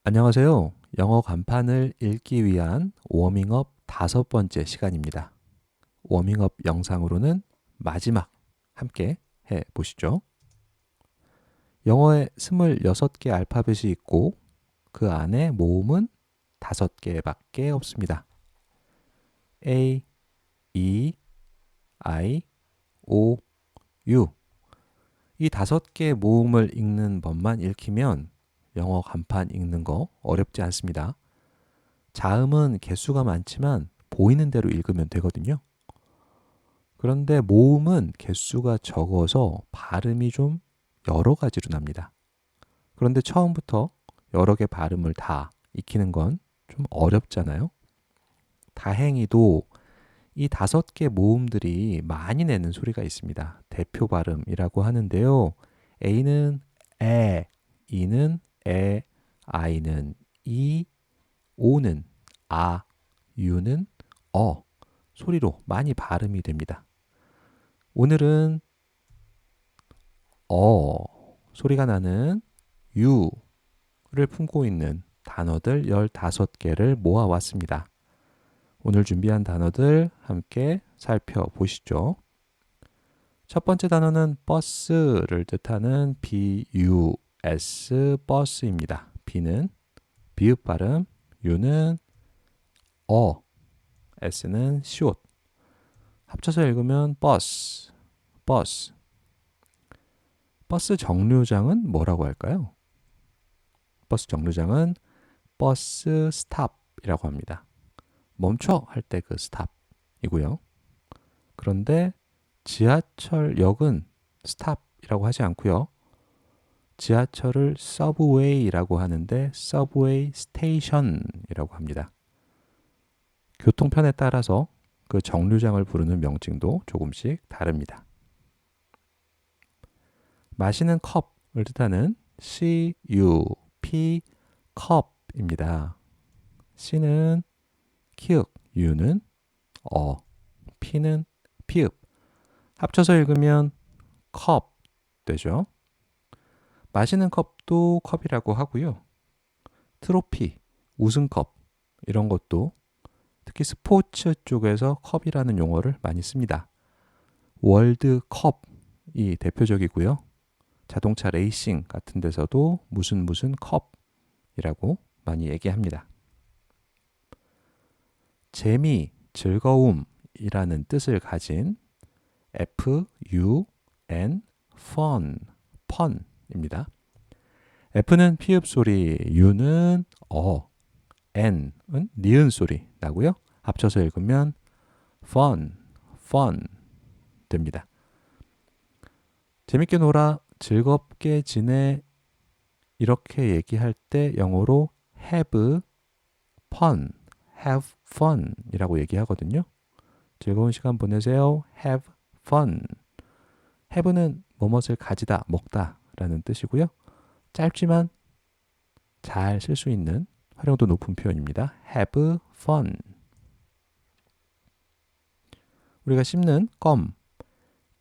안녕하세요. 영어 간판을 읽기 위한 워밍업 5번째 시간입니다. 워밍업 영상으로는 마지막 함께 해 보시죠. 영어에 26개 알파벳이 있고 그 안에 모음은 5개밖에 없습니다. A, E, I, O, U. 이 5개의 모음을 읽는 법만 읽히면 영어 간판 읽는 거 어렵지 않습니다. 자음은 개수가 많지만 보이는 대로 읽으면 되거든요. 그런데 모음은 개수가 적어서 발음이 좀 여러 가지로 납니다. 그런데 처음부터 여러 개 발음을 다 익히는 건 좀 어렵잖아요. 다행히도 이 5개 모음들이 많이 내는 소리가 있습니다. 대표 발음이라고 하는데요. A는 에, E는 에, I는 이, O는 아, U는 소리로 많이 발음이 됩니다. 오늘은 소리가 나는 U를 품고 있는 단어들 15개를 모아왔습니다. 오늘 준비한 단어들 함께 살펴보시죠. 첫 번째 단어는 버스를 뜻하는 BUS, 버스입니다. B는 비읍 발음, U는 S는 시옷. 합쳐서 읽으면 버스, 버스. 버스 정류장은 뭐라고 할까요? 버스 정류장은 버스 스탑이라고 합니다. 멈춰 할 때 그 스탑이고요. 그런데 지하철역은 스탑이라고 하지 않고요. 지하철을 서브웨이라고 하는데 서브웨이 스테이션이라고 합니다. 교통편에 따라서 그 정류장을 부르는 명칭도 조금씩 다릅니다. 마시는 컵을 뜻하는 CUP, 컵입니다. C는 키읔, U는 P는 피읍. 합쳐서 읽으면 컵 되죠. 마시는 컵도 컵이라고 하고요. 트로피, 우승컵 이런 것도 특히 스포츠 쪽에서 컵이라는 용어를 많이 씁니다. 월드컵이 대표적이고요. 자동차 레이싱 같은 데서도 무슨 컵이라고 많이 얘기합니다. 재미, 즐거움이라는 뜻을 가진 FUN, fun입니다. F는 피읍 소리, U는 N은 니은 소리 나고요. 합쳐서 읽으면 fun 됩니다. 재밌게 놀아, 즐겁게 지내 이렇게 얘기할 때 영어로 have fun 이라고 얘기하거든요. 즐거운 시간 보내세요. have fun. have는 뭐뭇을 가지다, 먹다 라는 뜻이고요. 짧지만 잘 쓸 수 있는 활용도 높은 표현입니다. have fun. 우리가 씹는 껌,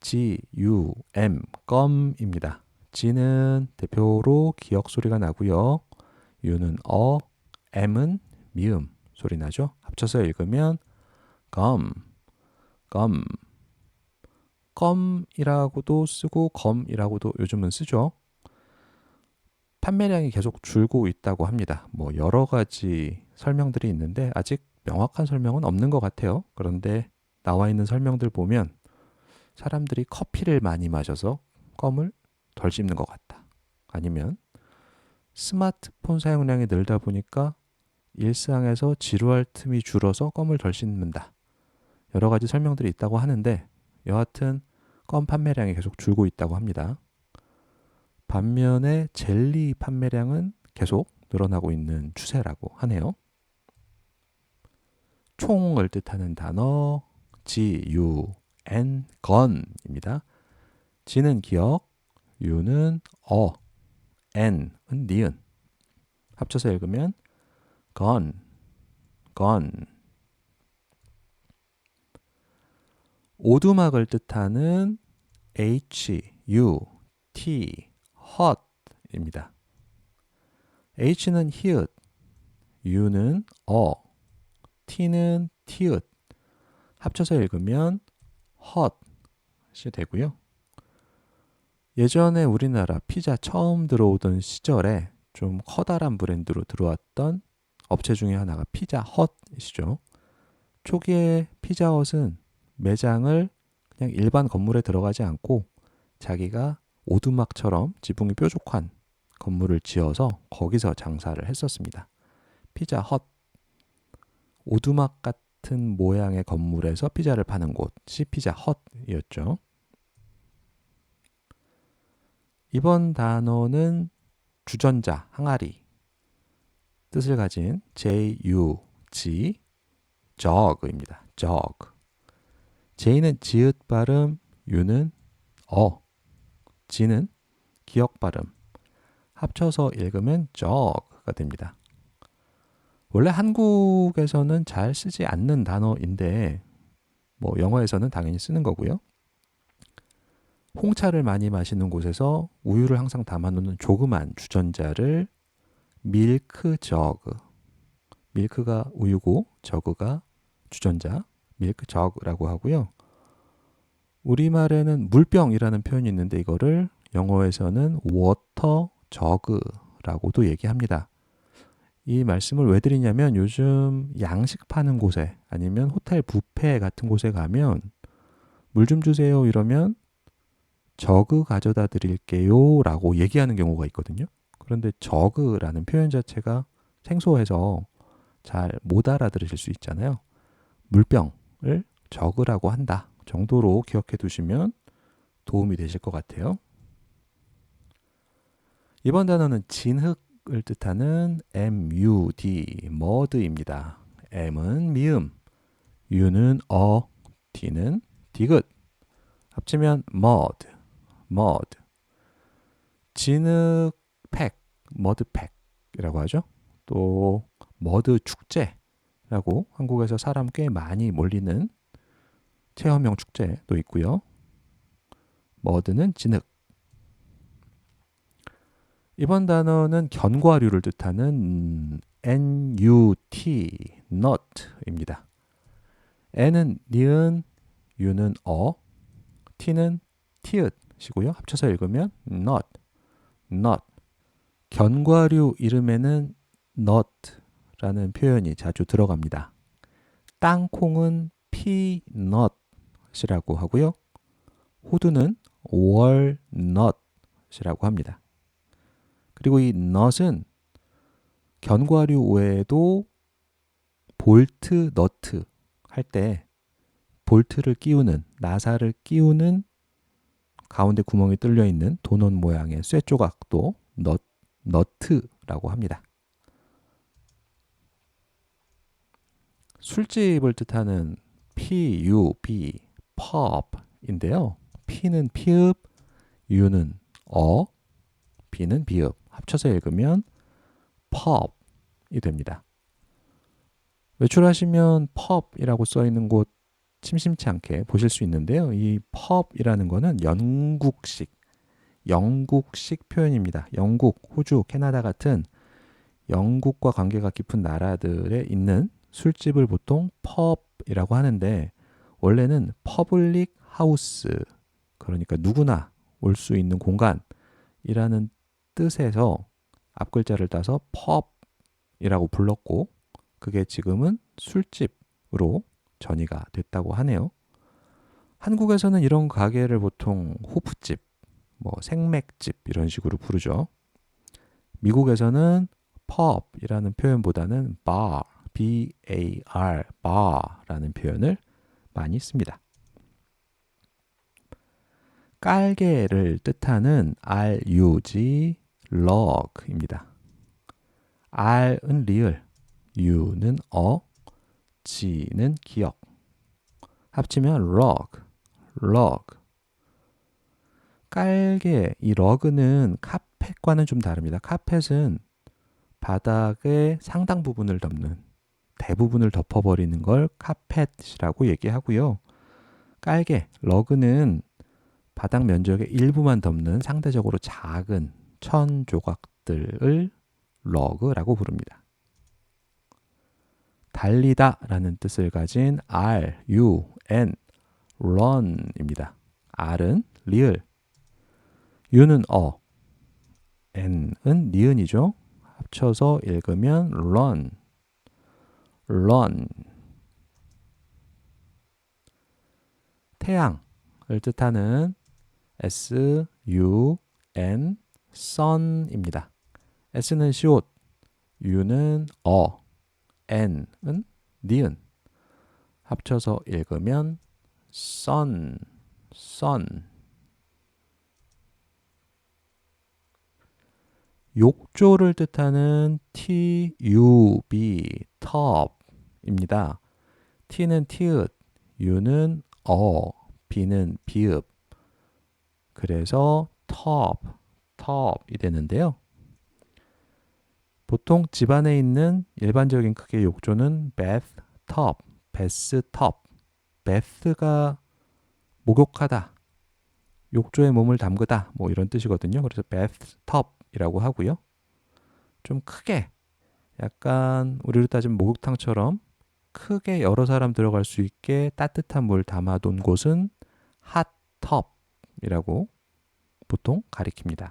G-U-M, 껌입니다. G는 대표로 기역 소리가 나고요. U는 M은 미음 소리 나죠. 합쳐서 읽으면 껌. 껌이라고도 쓰고 검이라고도 요즘은 쓰죠. 판매량이 계속 줄고 있다고 합니다. 뭐 여러 가지 설명들이 있는데 아직 명확한 설명은 없는 것 같아요. 그런데 나와 있는 설명들 보면 사람들이 커피를 많이 마셔서 껌을 덜 씹는 것 같다. 아니면 스마트폰 사용량이 늘다 보니까 일상에서 지루할 틈이 줄어서 껌을 덜 씹는다. 여러 가지 설명들이 있다고 하는데 여하튼 껌 판매량이 계속 줄고 있다고 합니다. 반면에 젤리 판매량은 계속 늘어나고 있는 추세라고 하네요. 총을 뜻하는 단어 G-U-N, gun입니다. G는 기역, U는 N은 니은. 합쳐서 읽으면 gun. 오두막을 뜻하는 H-U-T, hot입니다. H는 히읗, U는 T는 티읕. 합쳐서 읽으면 헛이 되고요. 예전에 우리나라 피자 처음 들어오던 시절에 좀 커다란 브랜드로 들어왔던 업체 중에 하나가 피자헛이시죠. 초기에 피자헛은 매장을 그냥 일반 건물에 들어가지 않고 자기가 오두막처럼 지붕이 뾰족한 건물을 지어서 거기서 장사를 했었습니다. 피자헛, 오두막 같은 모양의 건물에서 피자를 파는 곳이 피자헛이었죠. 이번 단어는 주전자, 항아리 뜻을 가진 J-U-G, jug입니다. jug. J는 지읒 발음, U는 G는 기역 발음. 합쳐서 읽으면 jug가 됩니다. 원래 한국에서는 잘 쓰지 않는 단어인데 뭐 영어에서는 당연히 쓰는 거고요. 홍차를 많이 마시는 곳에서 우유를 항상 담아놓는 조그만 주전자를 밀크 저그, 밀크가 우유고 저그가 주전자, 밀크 저그라고 하고요. 우리말에는 물병이라는 표현이 있는데 이거를 영어에서는 워터 저그라고도 얘기합니다. 이 말씀을 왜 드리냐면 요즘 양식 파는 곳에 아니면 호텔 뷔페 같은 곳에 가면 물 좀 주세요 이러면 저그 가져다 드릴게요 라고 얘기하는 경우가 있거든요. 그런데 저그라는 표현 자체가 생소해서 잘 못 알아들으실 수 있잖아요. 물병을 저그라고 한다 정도로 기억해 두시면 도움이 되실 것 같아요. 이번 단어는 진흙을 뜻하는 mud, mud입니다. m은 미음, u는 t는 디귿. 합치면 mud, mud. 진흙팩, 머드팩이라고 하죠. 또 머드 축제라고 한국에서 사람 꽤 많이 몰리는 체험형 축제도 있고요. 머드는 진흙. 이번 단어는 견과류를 뜻하는 nut, nut입니다. n은 니은, u는 t는 티읕이고요. 합쳐서 읽으면 nut, nut. 견과류 이름에는 nut라는 표현이 자주 들어갑니다. 땅콩은 peanut이라고 하고요. 호두는 walnut이라고 합니다. 그리고 이 nut은 견과류 외에도 볼트, 너트 할 때 볼트를 끼우는, 나사를 끼우는 가운데 구멍이 뚫려 있는 도넛 모양의 쇠 조각도 너트라고 합니다. 술집을 뜻하는 pub, pub인데요. p는 피읍, u는 b는 비읍. 합쳐서 읽으면 pub이 됩니다. 외출하시면 pub이라고 써 있는 곳 심심치 않게 보실 수 있는데요. 이 pub이라는 거는 영국식 표현입니다. 영국, 호주, 캐나다 같은 영국과 관계가 깊은 나라들에 있는 술집을 보통 pub이라고 하는데 원래는 public house, 그러니까 누구나 올 수 있는 공간이라는 뜻에서 앞글자를 따서 pub이라고 불렀고 그게 지금은 술집으로 전이가 됐다고 하네요. 한국에서는 이런 가게를 보통 호프집, 생맥집 이런 식으로 부르죠. 미국에서는 pub이라는 표현보다는 bar, B-A-R, bar라는 표현을 많이 씁니다. 깔개를 뜻하는 rug, log입니다. r은 리을, u는 g는 기역. 합치면 log. 깔개, 이 rug는 카펫과는 좀 다릅니다. 카펫은 바닥의 상당 부분을 덮는, 대부분을 덮어버리는 걸 카펫이라고 얘기하고요. 깔개, rug는 바닥 면적의 일부만 덮는 상대적으로 작은 천 조각들을 rug라고 부릅니다. 달리다 라는 뜻을 가진 run, run입니다. r은 리을, u는 n은 니은이죠. 합쳐서 읽으면 run. 태양을 뜻하는 sun, sun입니다. s는 시옷, u는 n은 니은. 합쳐서 읽으면 sun. 욕조를 뜻하는 tub, top입니다. t는 티읕, u는 b는 비읍. 그래서 top이 되는데요. 보통 집안에 있는 일반적인 크기의 욕조는 bathtub. bath가 목욕하다, 욕조에 몸을 담그다 뭐 이런 뜻이거든요. 그래서 bathtub이라고 하고요. 좀 크게, 약간 우리로 따지면 목욕탕처럼 크게 여러 사람 들어갈 수 있게 따뜻한 물 담아둔 곳은 핫tub이라고 보통 가리킵니다.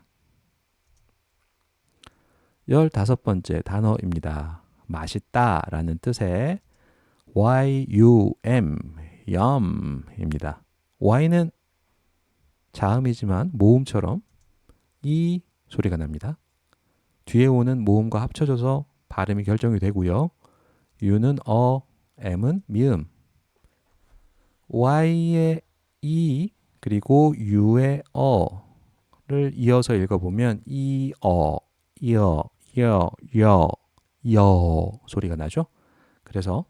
15번째 단어입니다. 맛있다 라는 뜻의 yum입니다. y는 자음이지만 모음처럼 이 소리가 납니다. 뒤에 오는 모음과 합쳐져서 발음이 결정이 되고요. u는 m은 미음. y의 이 그리고 u의 를 이어서 읽어보면 여 소리가 나죠. 그래서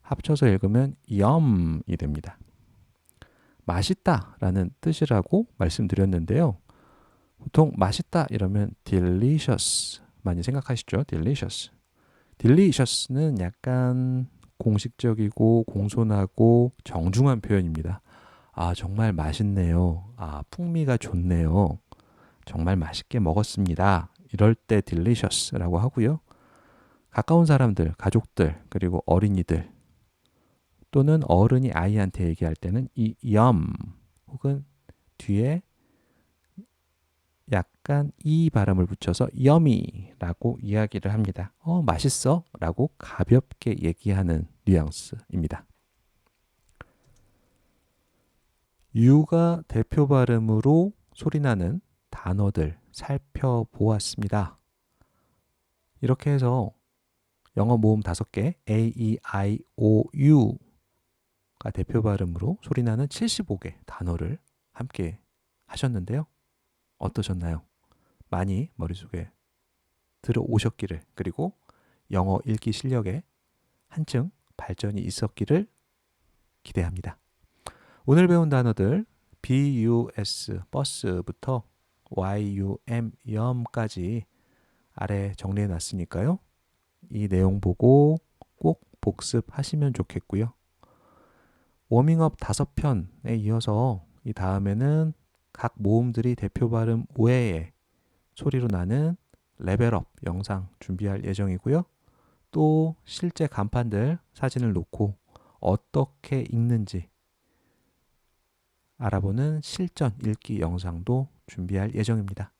합쳐서 읽으면 yum이 됩니다. 맛있다 라는 뜻이라고 말씀드렸는데요. 보통 맛있다 이러면 delicious 많이 생각하시죠? delicious는 약간 공식적이고 공손하고 정중한 표현입니다. 아, 정말 맛있네요. 아, 풍미가 좋네요. 정말 맛있게 먹었습니다. 이럴 때 delicious라고 하고요. 가까운 사람들, 가족들, 그리고 어린이들 또는 어른이 아이한테 얘기할 때는 이 yum 혹은 뒤에 약간 이 발음을 붙여서 yummy라고 이야기를 합니다. 맛있어? 라고 가볍게 얘기하는 뉘앙스입니다. U가 대표 발음으로 소리나는 단어들 살펴보았습니다. 이렇게 해서 영어 모음 5개 A, E, I, O, U가 대표 발음으로 소리나는 75개 단어를 함께 하셨는데요. 어떠셨나요? 많이 머릿속에 들어오셨기를, 그리고 영어 읽기 실력에 한층 발전이 있었기를 기대합니다. 오늘 배운 단어들 bus, 버스부터 yum, yum까지 아래 정리해 놨으니까요. 이 내용 보고 꼭 복습하시면 좋겠고요. 워밍업 5편에 이어서 이 다음에는 각 모음들이 대표 발음 외에 소리로 나는 레벨업 영상 준비할 예정이고요. 또 실제 간판들 사진을 놓고 어떻게 읽는지 알아보는 실전 읽기 영상도 준비할 예정입니다.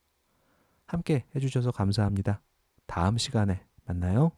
함께 해주셔서 감사합니다. 다음 시간에 만나요.